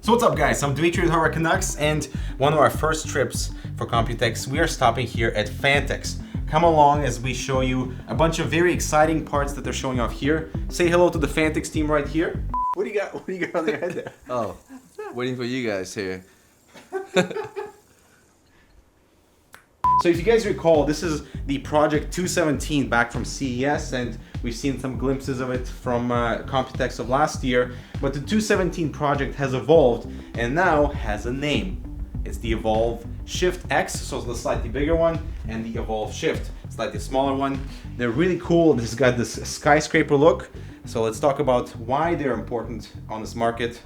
So what's up guys, I'm Dimitri with Hardware Canucks, and one of our first trips for Computex, we are stopping here at Phanteks. Come along as we show you a bunch of very exciting parts that they're showing off here. Say hello to the Phanteks team right here. What do you got on your head there? Oh, waiting for you guys here. So if you guys recall, this is the Project 217 back from CES, and we've seen some glimpses of it from Computex of last year. But the 217 project has evolved and now has a name. It's the Evolv Shift X, so it's the slightly bigger one, and the Evolv Shift, slightly smaller one. They're really cool. This has got this skyscraper look. So let's talk about why they're important on this market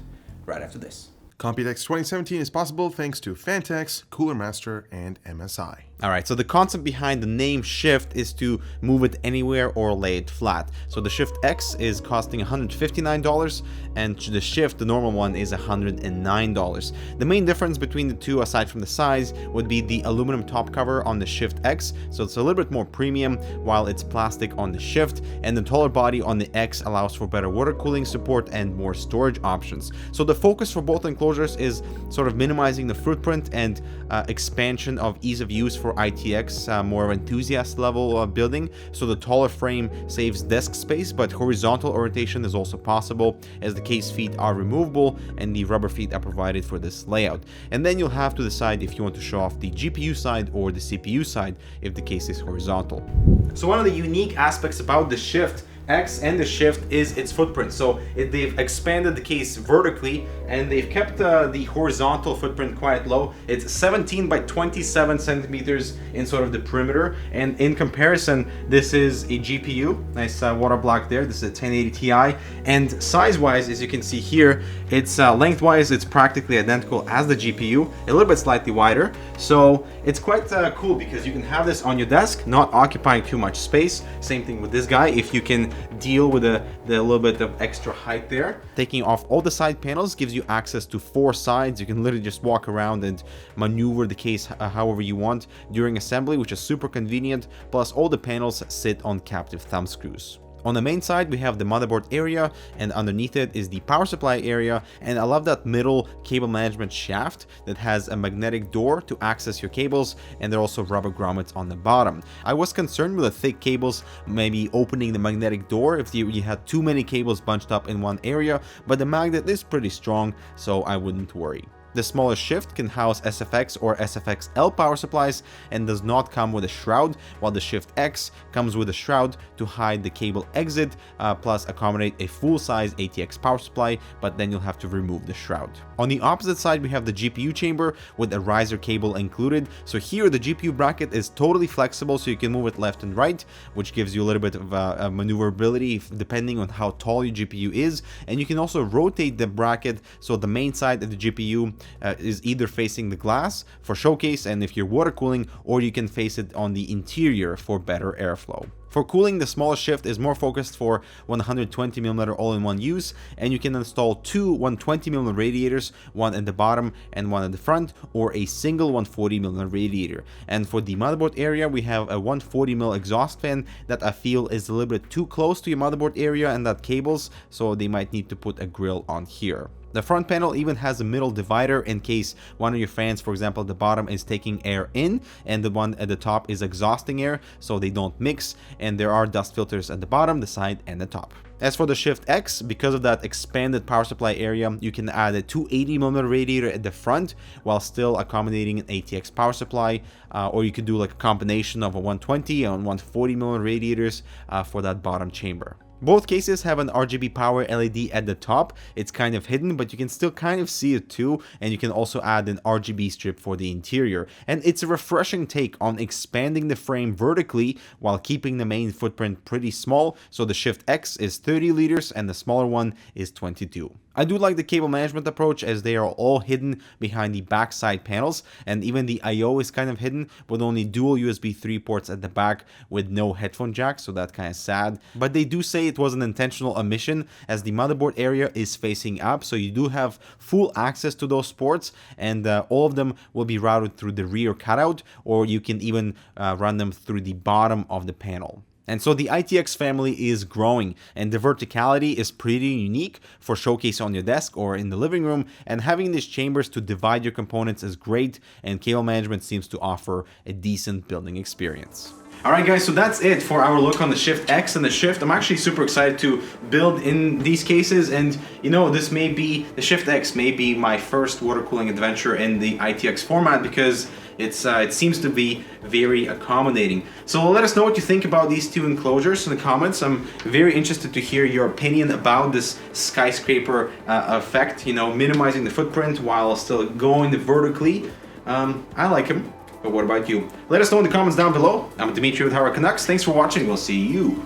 right after this. Computex 2017 is possible thanks to Phanteks, Cooler Master, and MSI. Alright, so the concept behind the name Shift is to move it anywhere or lay it flat. So the Shift X is costing $159 and the Shift, the normal one, is $109. The main difference between the two, aside from the size, would be the aluminum top cover on the Shift X, so it's a little bit more premium, while it's plastic on the Shift, and the taller body on the X allows for better water cooling support and more storage options. So the focus for both enclosures is sort of minimizing the footprint and expansion of ease of use for ITX, more enthusiast level building. So the taller frame saves desk space, but horizontal orientation is also possible as the case feet are removable and the rubber feet are provided for this layout. And then you'll have to decide if you want to show off the GPU side or the CPU side if the case is horizontal. So one of the unique aspects about the Shift X and the Shift is its footprint. So they've expanded the case vertically and they've kept the horizontal footprint quite low. It's 17 by 27 centimeters in sort of the perimeter, and in comparison this is a GPU, nice water block there. This is a 1080 Ti, and size wise, as you can see here, it's lengthwise it's practically identical as the GPU, a little bit slightly wider. So it's quite cool because you can have this on your desk, not occupying too much space. Same thing with this guy, if you can deal with the little bit of extra height there. Taking off all the side panels gives you access to 4 sides. You can literally just walk around and maneuver the case however you want during assembly, which is super convenient. Plus all the panels sit on captive thumb screws. On the main side, we have the motherboard area, and underneath it is the power supply area. And I love that middle cable management shaft that has a magnetic door to access your cables, and there are also rubber grommets on the bottom. I was concerned with the thick cables maybe opening the magnetic door if you had too many cables bunched up in one area, but the magnet is pretty strong, so I wouldn't worry. The smaller Shift can house SFX or SFX-L power supplies and does not come with a shroud, while the Shift X comes with a shroud to hide the cable exit, plus accommodate a full-size ATX power supply, but then you'll have to remove the shroud. On the opposite side, we have the GPU chamber with a riser cable included. So here the GPU bracket is totally flexible, so you can move it left and right, which gives you a little bit of maneuverability depending on how tall your GPU is. And you can also rotate the bracket, so the main side of the GPU is either facing the glass for showcase and if you're water cooling, or you can face it on the interior for better airflow. For cooling, the smaller Shift is more focused for 120mm all-in-one use, and you can install 2 120mm radiators, one at the bottom and one at the front, or a single 140mm radiator. And for the motherboard area, we have a 140mm exhaust fan that I feel is a little bit too close to your motherboard area and that cables, so they might need to put a grill on here. The front panel even has a middle divider in case one of your fans, for example, at the bottom is taking air in and the one at the top is exhausting air, so they don't mix, and there are dust filters at the bottom, the side, and the top. As for the Shift X, because of that expanded power supply area, you can add a 280mm radiator at the front while still accommodating an ATX power supply, or you could do like a combination of a 120 and 140mm radiators for that bottom chamber. Both cases have an RGB power LED at the top. It's kind of hidden, but you can still kind of see it too, and you can also add an RGB strip for the interior. And it's a refreshing take on expanding the frame vertically while keeping the main footprint pretty small. So the Shift X is 30 liters and the smaller one is 22. I do like the cable management approach, as they are all hidden behind the backside panels, and even the I/O is kind of hidden with only dual USB 3 ports at the back with no headphone jack, so that's kind of sad. But they do say it was an intentional omission, as the motherboard area is facing up, so you do have full access to those ports, and all of them will be routed through the rear cutout, or you can even run them through the bottom of the panel. And so the ITX family is growing, and the verticality is pretty unique for showcase on your desk or in the living room, and having these chambers to divide your components is great, and cable management seems to offer a decent building experience. Alright guys, so that's it for our look on the Shift X and the Shift. I'm actually super excited to build in these cases, and you know, this may be, the Shift X may be my first water cooling adventure in the ITX format because it seems to be very accommodating. So let us know what you think about these two enclosures in the comments. I'm very interested to hear your opinion about this skyscraper effect, you know, minimizing the footprint while still going vertically. I like them. But what about you? Let us know in the comments down below. I'm Dimitri with Canucks. Thanks for watching. We'll see you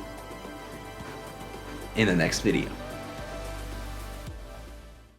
in the next video.